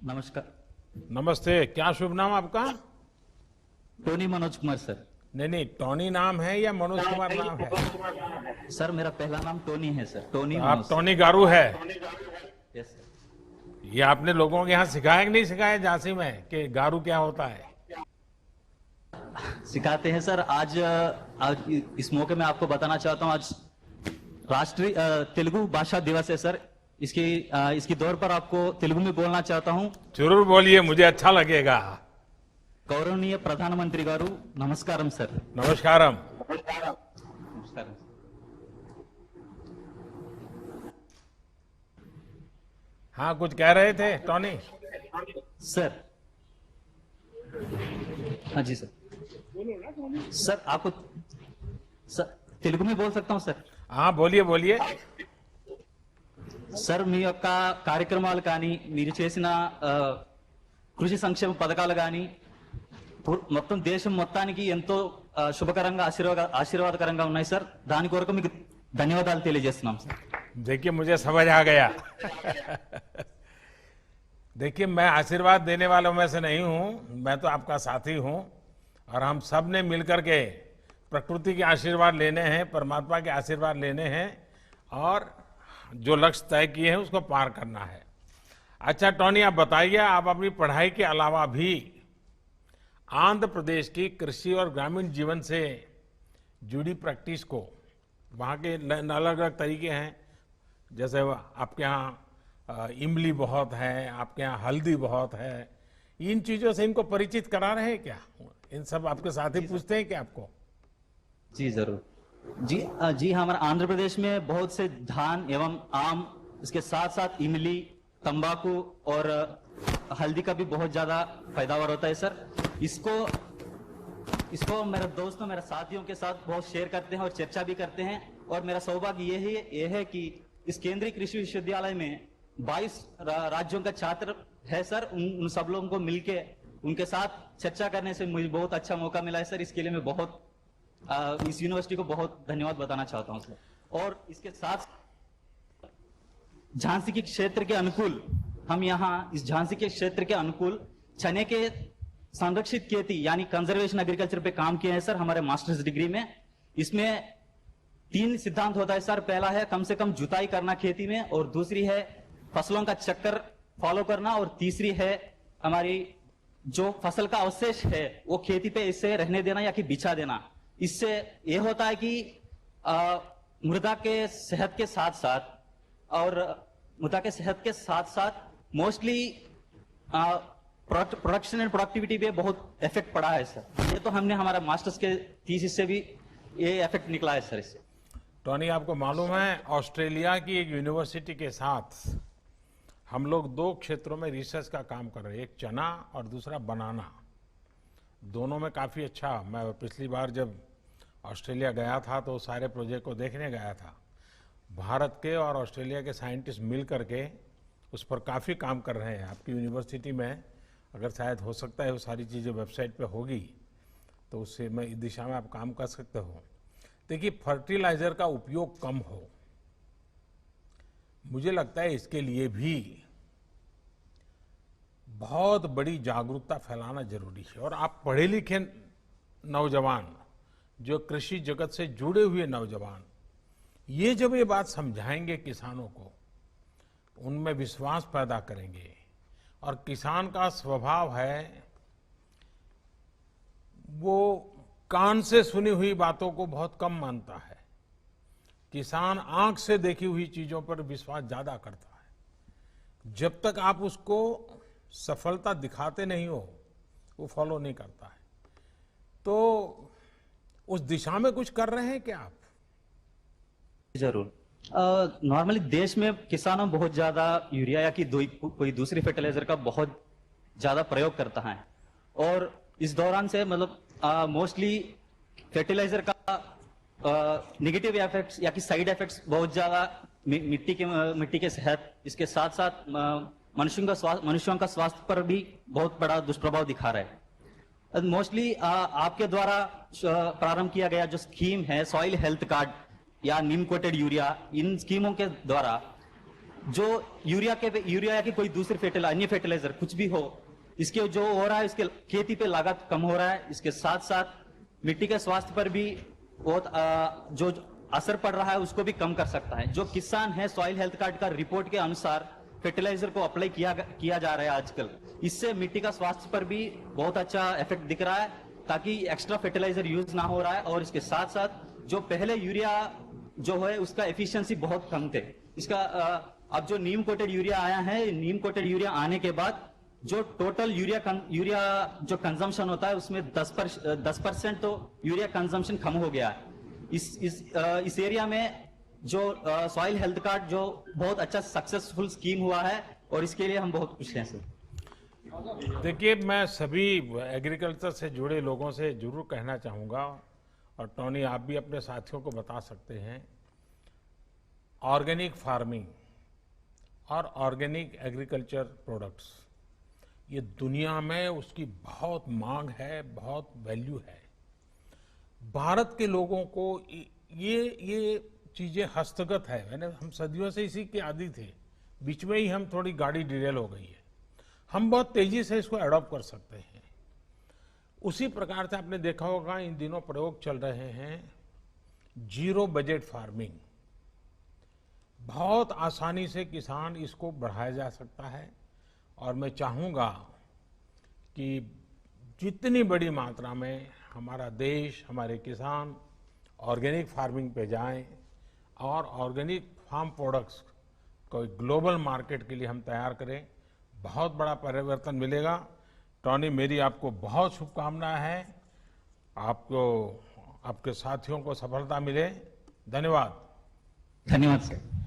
नमस्कार। नमस्ते। क्या शुभ नाम आपका? Tony Manoj Kumar sir. नहीं नहीं, टोनी नाम है या मनोज कुमार नाम है? सर मेरा पहला नाम टोनी है सर, टोनी तो मनोज आप सर। टोनी गारू है? Yes sir. ये आपने लोगों के यहाँ सिखाया कि नहीं सिखाया झांसी में कि गारू क्या होता है? सिखाते हैं सर। आज इस मौके में आपको बताना चाहता हूँ, आज राष्ट्रीय तेलुगु भाषा दिवस है सर। इसकी दौर पर आपको तेलुगु में बोलना चाहता हूँ। जरूर बोलिए, मुझे अच्छा लगेगा। गौरवनीय प्रधानमंत्री गारू नमस्कारम सर। नमस्कारम। नमस्कारम। हाँ, कुछ कह रहे थे टोनी? सर हाँ जी सर। सर आपको सर तेलुगु में बोल सकता हूँ सर? हाँ बोलिए बोलिए। సార్ మీ యొక్క కార్యక్రమాలు కానీ మీరు చేసిన కృషి సంక్షేమ పథకాలు కానీ మొత్తం దేశం మొత్తానికి ఎంతో శుభకరంగా ఆశీర్వాదకరంగా ఉన్నాయి సార్। దాని కొరకు మీకు ధన్యవాదాలు తెలియజేస్తున్నాం సార్। देखिए मुझे समझ आ गया। देखिए मैं आशीर्वाद देने वालों में से नहीं हूं, मैं तो आपका साथी हूं और हम सब ने मिलकर के प्रकृति के आशीर्वाद लेने हैं, परमात्मा के आशीर्वाद लेने हैं और जो लक्ष्य तय किए हैं उसको पार करना है। अच्छा टोनी, आप बताइए, आप अपनी पढ़ाई के अलावा भी आंध्र प्रदेश की कृषि और ग्रामीण जीवन से जुड़ी प्रैक्टिस को, वहाँ के अलग अलग तरीके हैं, जैसे आपके यहाँ इमली बहुत है, आपके यहाँ हल्दी बहुत है, इन चीज़ों से इनको परिचित करा रहे हैं क्या? इन सब आपके साथी पूछते हैं क्या आपको? जी जरूर। जी हमारे आंध्र प्रदेश में बहुत से धान एवं आम, इसके साथ साथ इमली, तंबाकू और हल्दी का भी बहुत ज्यादा पैदावार होता है सर। इसको मेरे दोस्तों, मेरे साथियों के साथ बहुत शेयर करते हैं और चर्चा भी करते हैं। और मेरा सौभाग्य ये है कि इस केंद्रीय कृषि विश्वविद्यालय में 22 राज्यों का छात्र है सर। उन सब लोगों को मिलके उनके साथ चर्चा करने से मुझे बहुत अच्छा मौका मिला है सर। इसके लिए मैं बहुत इस यूनिवर्सिटी को बहुत धन्यवाद बताना चाहता हूं सर। और इसके साथ झांसी के क्षेत्र के अनुकूल, हम यहाँ इस झांसी के क्षेत्र के अनुकूल चने के संरक्षित खेती यानी कंजर्वेशन एग्रीकल्चर पे काम किए हैं सर हमारे मास्टर्स डिग्री में। इसमें 3 सिद्धांत होता है सर। पहला है कम से कम जुताई करना खेती में, और दूसरी है फसलों का चक्कर फॉलो करना, और तीसरी है हमारी जो फसल का अवशेष है वो खेती पे इसे रहने देना या कि बिछा देना। इससे यह होता है कि मृदा के सेहत के साथ साथ मोस्टली प्रोडक्शन एंड प्रोडक्टिविटी पे बहुत इफेक्ट पड़ा है सर। ये तो हमने हमारा मास्टर्स के थीसिस से भी ये इफेक्ट निकला है सर इससे। टोनी, आपको मालूम है ऑस्ट्रेलिया की एक यूनिवर्सिटी के साथ हम लोग 2 क्षेत्रों में रिसर्च का काम कर रहे हैं, एक चना और दूसरा बनाना। दोनों में काफ़ी अच्छा, मैं पिछली बार जब ऑस्ट्रेलिया गया था तो सारे प्रोजेक्ट को देखने गया था। भारत के और ऑस्ट्रेलिया के साइंटिस्ट मिल करके उस पर काफ़ी काम कर रहे हैं। आपकी यूनिवर्सिटी में अगर शायद हो सकता है वो सारी चीज़ें वेबसाइट पे होगी तो उससे मैं इस दिशा में आप काम कर सकते हो। देखिए, फर्टिलाइज़र का उपयोग कम हो, मुझे लगता है इसके लिए भी बहुत बड़ी जागरूकता फैलाना जरूरी है। और आप पढ़े लिखे नौजवान, जो कृषि जगत से जुड़े हुए नौजवान, ये जब ये बात समझाएंगे किसानों को, उनमें विश्वास पैदा करेंगे। और किसान का स्वभाव है वो कान से सुनी हुई बातों को बहुत कम मानता है। किसान आंख से देखी हुई चीजों पर विश्वास ज्यादा करता है। जब तक आप उसको सफलता दिखाते नहीं हो वो फॉलो नहीं करता है। तो उस दिशा में कुछ कर रहे हैं क्या आप? जरूर। नॉर्मली देश में किसानों बहुत ज्यादा यूरिया या कि कोई दूसरी फर्टिलाइजर का बहुत ज्यादा प्रयोग करता है। और इस दौरान से मतलब मोस्टली फर्टिलाइजर का नेगेटिव इफेक्ट्स या कि साइड इफेक्ट्स बहुत ज्यादा मिट्टी के सेहत, इसके साथ साथ मनुष्यों का स्वास्थ्य पर भी बहुत बड़ा दुष्प्रभाव दिखा रहा है। मोस्टली आपके द्वारा प्रारंभ किया गया जो स्कीम है सॉइल हेल्थ कार्ड या नीम कोटेड यूरिया, इन स्कीमों के द्वारा जो यूरिया की कोई दूसरी अन्य फर्टिलाइजर कुछ भी हो, इसके जो हो रहा है, इसके खेती पे लागत कम हो रहा है, इसके साथ साथ मिट्टी के स्वास्थ्य पर भी बहुत जो असर पड़ रहा है उसको भी कम कर सकता है। जो किसान है, सॉइल हेल्थ कार्ड का रिपोर्ट के अनुसार फर्टिलाइजर को अप्लाई किया जा रहा है आजकल, इससे मिट्टी का स्वास्थ्य पर भी बहुत अच्छा इफेक्ट दिख रहा है, ताकि एक्स्ट्रा फर्टिलाइजर यूज ना हो रहा है। और इसके साथ साथ जो पहले यूरिया जो है उसका एफिशिएंसी बहुत कम थे, इसका अब जो नीम कोटेड यूरिया आया है, नीम कोटेड यूरिया आने के बाद जो टोटल यूरिया जो कंजम्पशन होता है उसमें 10% तो यूरिया कंजम्पशन कम हो गया है। इस एरिया में जो सॉइल हेल्थ कार्ड जो बहुत अच्छा सक्सेसफुल स्कीम हुआ है, और इसके लिए हम बहुत खुश हैं सर। देखिए, मैं सभी एग्रीकल्चर से जुड़े लोगों से जरूर कहना चाहूँगा, और टोनी आप भी अपने साथियों को बता सकते हैं, ऑर्गेनिक फार्मिंग और ऑर्गेनिक एग्रीकल्चर प्रोडक्ट्स, ये दुनिया में उसकी बहुत मांग है, बहुत वैल्यू है। भारत के लोगों को ये चीजें हस्तगत है, मैंने हम सदियों से इसी के आदी थे, बीच में ही हम थोड़ी गाड़ी डिरेल हो गई है, हम बहुत तेजी से इसको अडॉप्ट कर सकते हैं। उसी प्रकार से आपने देखा होगा इन दिनों प्रयोग चल रहे हैं जीरो बजट फार्मिंग, बहुत आसानी से किसान इसको बढ़ाया जा सकता है। और मैं चाहूँगा कि जितनी बड़ी मात्रा में हमारा देश, हमारे किसान ऑर्गेनिक फार्मिंग पे जाएं और ऑर्गेनिक फार्म प्रोडक्ट्स को ग्लोबल मार्केट के लिए हम तैयार करें, बहुत बड़ा परिवर्तन मिलेगा। टोनी, मेरी आपको बहुत शुभकामनाएं हैं, आपको, आपके साथियों को सफलता मिले। धन्यवाद। धन्यवाद सर।